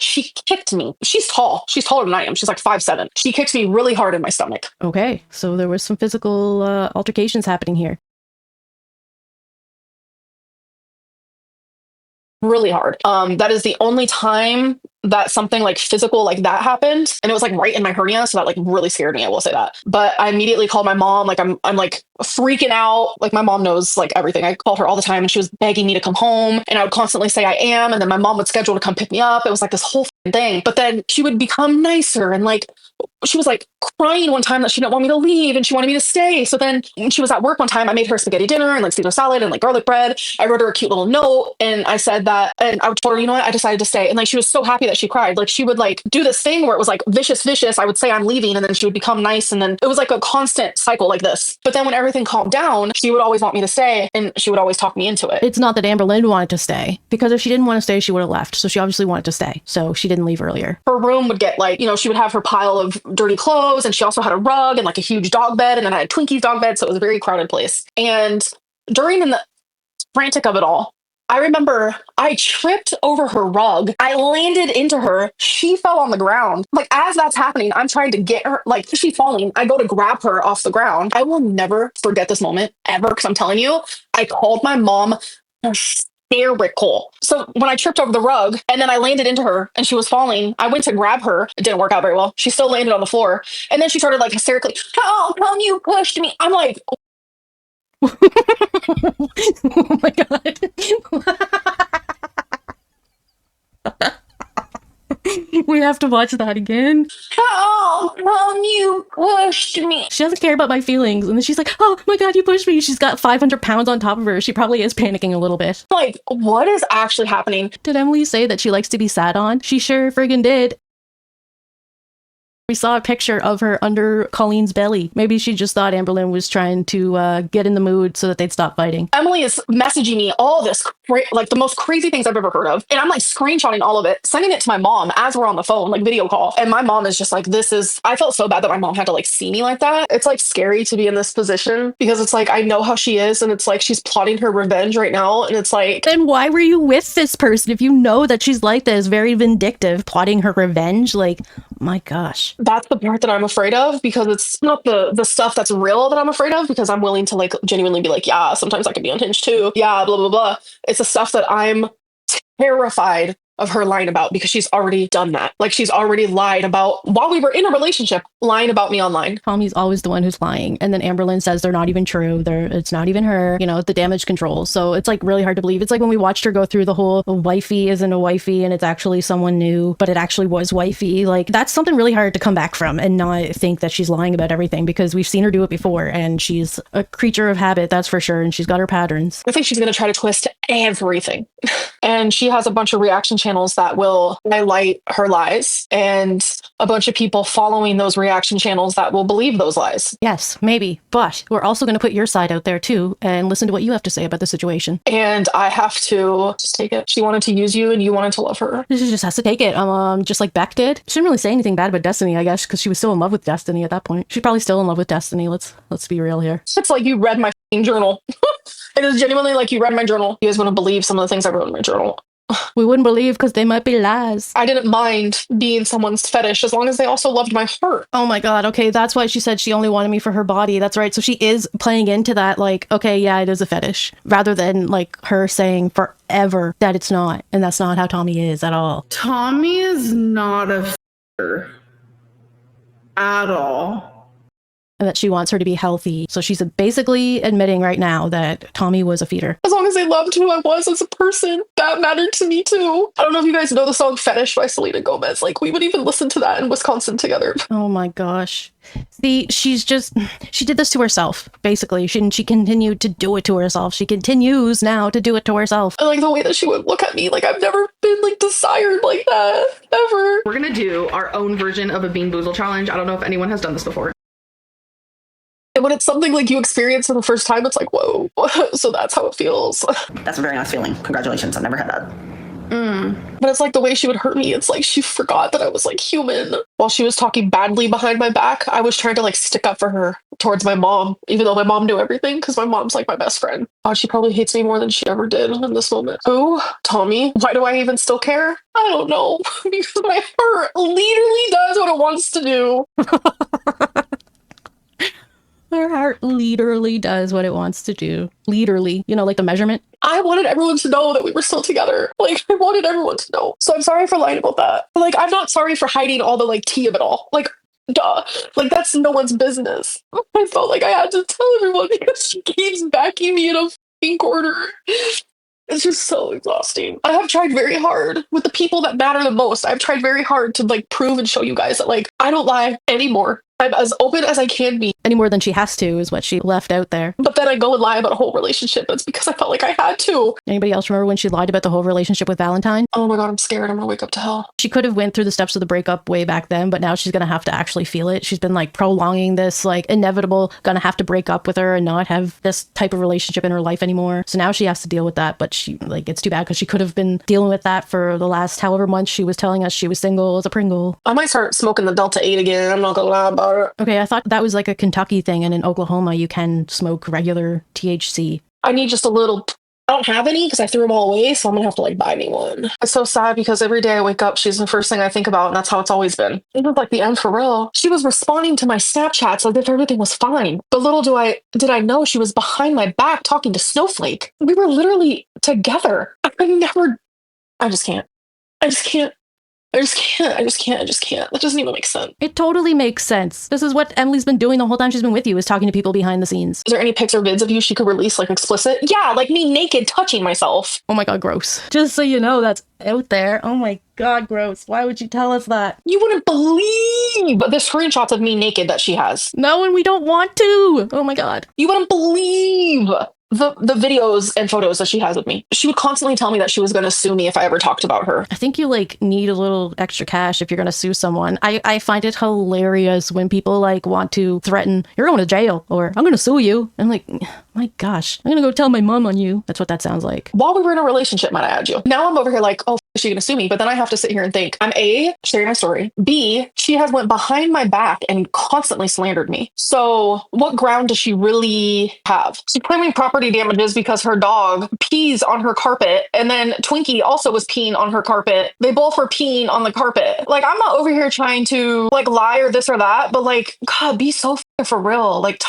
she kicked me. She's tall. She's taller than I am. She's like 5'7". She kicked me really hard in my stomach. Okay, so there was some physical altercations happening here. Really hard. That is the only time that something like physical like that happened, and it was like right in my hernia, so that like really scared me, I will say that. But I immediately called my mom. Like I'm like freaking out. Like my mom knows like everything. I called her all the time and she was begging me to come home, and I would constantly say I am, and then my mom would schedule to come pick me up. It was like this whole thing. But then she would become nicer, and like she was like crying one time that she didn't want me to leave and she wanted me to stay. So then when she was at work one time, I made her spaghetti dinner and like Caesar salad and like garlic bread. I wrote her a cute little note and I said that, and I told her, you know what, I decided to stay. And like she was so happy that she cried. Like she would like do this thing where it was like vicious. I would say I'm leaving, and then she would become nice, and then it was like a constant cycle like this. But then when everything calmed down, she would always want me to stay, and she would always talk me into it. It's not that Amberlynn wanted to stay, because if she didn't want to stay, she would have left. So she obviously wanted to stay. So she didn't leave earlier. Her room would get like, she would have her pile of dirty clothes, and she also had a rug and like a huge dog bed, and then I had Twinkie's dog bed, so it was a very crowded place. And during the frantic of it all, I remember I tripped over her rug. I landed into her. She fell on the ground. Like, as that's happening, I'm trying to get her, like, she's falling. I go to grab her off the ground. I will never forget this moment ever, because I'm telling you, I called my mom hysterical. So when I tripped over the rug and then I landed into her and she was falling, I went to grab her. It didn't work out very well. She still landed on the floor. And then she started like hysterically, "How come you pushed me?" I'm like, oh my god. We have to watch that again. "How come you pushed me?" She doesn't care about my feelings. And then she's like, "Oh my god, you pushed me." She's got 500 pounds on top of her. She probably is panicking a little bit. Like, what is actually happening? Did Emily say that she likes to be sat on? She sure friggin' did. We saw a picture of her under Colleen's belly. Maybe she just thought Amberlynn was trying to get in the mood so that they'd stop fighting. Emily is messaging me all this, like the most crazy things I've ever heard of. And I'm like screenshotting all of it, sending it to my mom as we're on the phone, like video call. And my mom is just like, I felt so bad that my mom had to like see me like that. It's like scary to be in this position because it's like, I know how she is. And it's like, she's plotting her revenge right now. And it's like, then why were you with this person if you know that she's like this, very vindictive, plotting her revenge? Like, my gosh. That's the part that I'm afraid of, because it's not the stuff that's real that I'm afraid of, because I'm willing to like genuinely be like, yeah, sometimes I can be unhinged too. Yeah, blah, blah, blah. It's the stuff that I'm terrified of her lying about, because she's already done that. Like, she's already lied about, while we were in a relationship, lying about me online. Tommy's always the one who's lying. And then Amberlynn says they're not even true. It's not even her, the damage control. So it's like really hard to believe. It's like when we watched her go through the whole wifey isn't a wifey and it's actually someone new, but it actually was wifey. Like, that's something really hard to come back from and not think that she's lying about everything, because we've seen her do it before and she's a creature of habit, that's for sure. And she's got her patterns. I think she's going to try to twist everything. And she has a bunch of reaction channels that will highlight her lies, and a bunch of people following those reaction channels that will believe those lies. Yes, maybe. But we're also going to put your side out there too and listen to what you have to say about the situation. And I have to just take it. She wanted to use you and you wanted to love her. She just has to take it. Just like Beck did. She didn't really say anything bad about Destiny, I guess, because she was still in love with Destiny at that point. She's probably still in love with Destiny. Let's be real here. It's like you read my journal. It is genuinely like you read my journal. You guys wouldn't believe some of the things I wrote in my journal. We wouldn't believe because they might be lies. I didn't mind being someone's fetish as long as they also loved my heart. Oh my god, okay, that's why she said she only wanted me for her body. That's right. So she is playing into that, like, okay, yeah, it is a fetish. Rather than, like, her saying forever that it's not. And that's not how Tommy is at all. Tommy is not a at all. And that she wants her to be healthy. So she's basically admitting right now that Tommy was a feeder. As long as they loved who I was as a person, that mattered to me too. I don't know if you guys know the song Fetish by Selena Gomez. Like, we would even listen to that in Wisconsin together. Oh my gosh. See, she did this to herself, basically. She continued to do it to herself. She continues now to do it to herself. And like the way that she would look at me, like I've never been like desired like that, ever. We're gonna do our own version of a Bean Boozle challenge. I don't know if anyone has done this before. And when it's something like you experience for the first time, it's like, whoa. So that's how it feels. That's a very nice feeling. Congratulations. I've never had that. But it's like the way she would hurt me. It's like she forgot that I was like human. While she was talking badly behind my back, I was trying to like stick up for her towards my mom, even though my mom knew everything, because my mom's like my best friend. Oh, she probably hates me more than she ever did in this moment. Who? Tommy? Why do I even still care? I don't know. Because my heart literally does what it wants to do. Her heart literally does what it wants to do. Literally. Like the measurement. I wanted everyone to know that we were still together. Like, I wanted everyone to know. So I'm sorry for lying about that. But, like, I'm not sorry for hiding all the, like, tea of it all. Like, duh. Like, that's no one's business. I felt like I had to tell everyone because she keeps backing me in a f***ing corner. It's just so exhausting. I have tried very hard with the people that matter the most. I've tried very hard to, like, prove and show you guys that, like, I don't lie anymore. I'm as open as I can be. Any more than she has to is what she left out there. But then I go and lie about a whole relationship. It's because I felt like I had to. Anybody else remember when she lied about the whole relationship with Valentine? Oh my God, I'm scared. I'm gonna wake up to hell. She could have went through the steps of the breakup way back then, but now she's gonna have to actually feel it. She's been like prolonging this like inevitable, gonna have to break up with her and not have this type of relationship in her life anymore. So now she has to deal with that, but she like it's too bad because she could have been dealing with that for the last however months she was telling us she was single as a Pringle. I might start smoking the Delta 8 again. I'm not gonna lie about it. Okay, I thought that was like a Kentucky thing, and in Oklahoma you can smoke regular THC. I need just a little. I don't have any because I threw them all away, so I'm gonna have to like buy me one. It's so sad because every day I wake up, she's the first thing I think about, and that's how it's always been. It was like the end for real. She was responding to my Snapchats as if everything was fine. But little did I know she was behind my back talking to Snowflake. We were literally together. I just can't. I just can't. That doesn't even make sense. It totally makes sense. This is what Emily's been doing the whole time she's been with you, is talking to people behind the scenes. Is there any pics or vids of you she could release, like explicit? Yeah, like me naked touching myself. Oh my God, gross. Just so you know, that's out there. Oh my God, gross. Why would you tell us that? You wouldn't believe the screenshots of me naked that she has. No, and we don't want to. Oh my God. You wouldn't believe the videos and photos that she has of me. She would constantly tell me that she was going to sue me if I ever talked about her. I think you like need a little extra cash if you're going to sue someone. I find it hilarious when people like want to threaten, you're going to jail, or I'm going to sue you. I'm like, my gosh, I'm going to go tell my mom on you. That's what that sounds like. While we were in a relationship, might I add you. Now I'm over here like, oh, is she going to sue me? But then I have to sit here and think, I'm A, sharing my story. B, she has went behind my back and constantly slandered me. So what ground does she really have? She's claiming property damages because her dog pees on her carpet, and then Twinkie also was peeing on her carpet. They both were peeing on the carpet. Like, I'm not over here trying to like lie or this or that, but like, God, be so for real. Like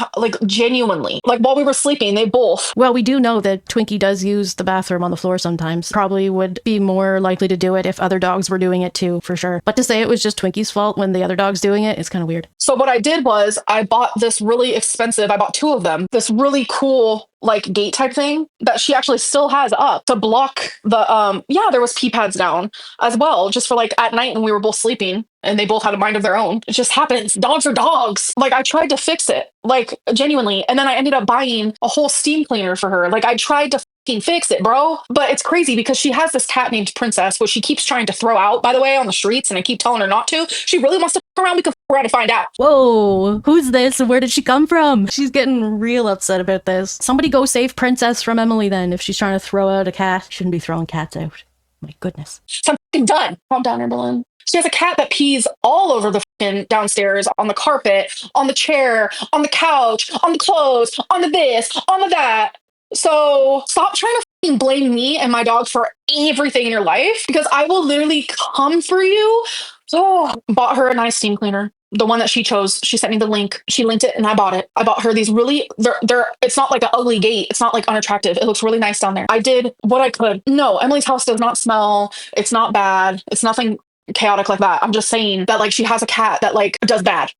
genuinely. Like, while we were sleeping, they both. Well, we do know that Twinkie does use the bathroom on the floor sometimes. Probably would be more likely to do it if other dogs were doing it too, for sure. But to say it was just Twinkie's fault when the other dog's doing it is kind of weird. So what I did was I bought this really expensive, I bought 2 of them, this really cool like gate type thing that she actually still has up to block the there was pee pads down as well, just for like at night when we were both sleeping and they both had a mind of their own. It just happens. Dogs are dogs. Like, I tried to fix it, like, genuinely, and then I ended up buying a whole steam cleaner for her. Like, I tried to fix it, bro. But it's crazy because she has this cat named Princess, which she keeps trying to throw out, by the way, on the streets, and I keep telling her not to. She really wants to f around. We can f around and find out. Whoa, who's this and where did she come from? She's getting real upset about this. Somebody go save Princess from Emily then, if she's trying to throw out a cat. Shouldn't be throwing cats out. My goodness. So I'm done. Calm down, Amberlynn. She has a cat that pees all over the f***ing downstairs, on the carpet, on the chair, on the couch, on the clothes, on the this, on the that. So stop trying to f***ing blame me and my dog for everything in your life, because I will literally come for you. So bought her a nice steam cleaner. The one that she chose. She sent me the link. She linked it and I bought it. I bought her these really, it's not like an ugly gate. It's not like unattractive. It looks really nice down there. I did what I could. No, Emily's house does not smell. It's not bad. It's nothing chaotic like that. I'm just saying that like she has a cat that like does bad.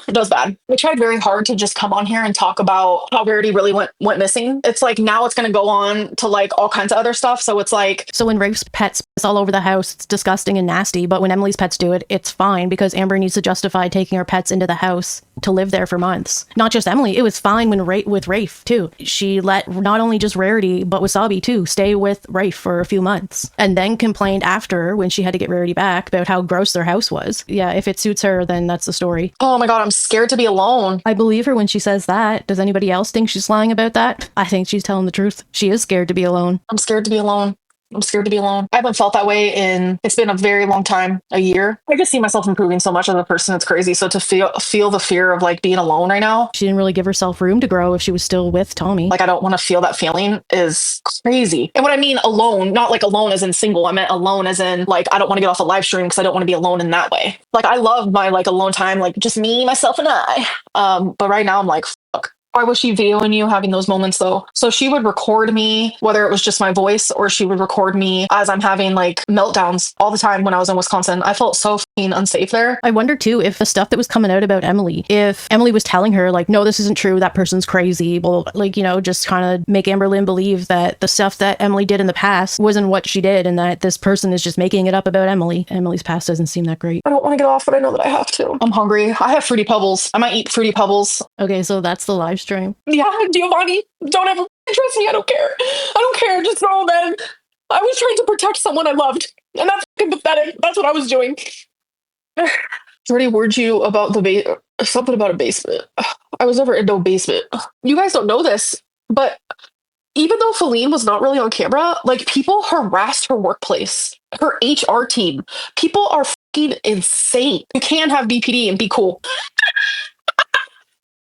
Does bad. We tried very hard to just come on here and talk about how Rarity really went missing. It's like now it's going to go on to like all kinds of other stuff. So it's like, so when Rafe's pets piss all over the house, it's disgusting and nasty. But when Emily's pets do it, it's fine because Amber needs to justify taking her pets into the house to live there for months. Not just Emily. It was fine when with Rafe too. She let not only just Rarity but Wasabi too stay with Rafe for a few months, and then complained after when she had to get Rarity back about how gross their house was. Yeah, if it suits her, then that's the story. Oh my God, I'm scared to be alone. I believe her when she says that. Does anybody else think she's lying about that? I think she's telling the truth. She is scared to be alone. I'm scared to be alone. I'm scared to be alone. I haven't felt that way it's been a very long time, a year. I just see myself improving so much as a person. It's crazy. So to feel the fear of like being alone right now. She didn't really give herself room to grow if she was still with Tommy. Like, I don't want to feel that feeling is crazy. And what I mean alone, not like alone as in single. I meant alone as in like, I don't want to get off a live stream because I don't want to be alone in that way. Like, I love my like alone time, like just me, myself and I. But right now I'm like, fuck. Why was she videoing you having those moments though? So she would record me, whether it was just my voice or she would record me as I'm having like meltdowns all the time when I was in Wisconsin. I felt so fucking unsafe there. I wonder too if the stuff that was coming out about Emily, if Emily was telling her like, no, this isn't true, that person's crazy. Well, like, you know, just kind of make Amberlynn believe that the stuff that Emily did in the past wasn't what she did and that this person is just making it up about Emily. Emily's past doesn't seem that great. I don't want to get off, but I know that I have to. I'm hungry. I have Fruity Pebbles. I might eat Fruity Pebbles. Okay, so that's the live stream. Yeah, Giovanni, don't ever trust me. I don't care. I don't care. Just throw them. I was trying to protect someone I loved, and that's fucking pathetic. That's what I was doing. I already warned you about something about a basement. I was never in no basement. You guys don't know this, but even though Feline was not really on camera, like people harassed her workplace, her HR team. People are fucking insane. You can have BPD and be cool.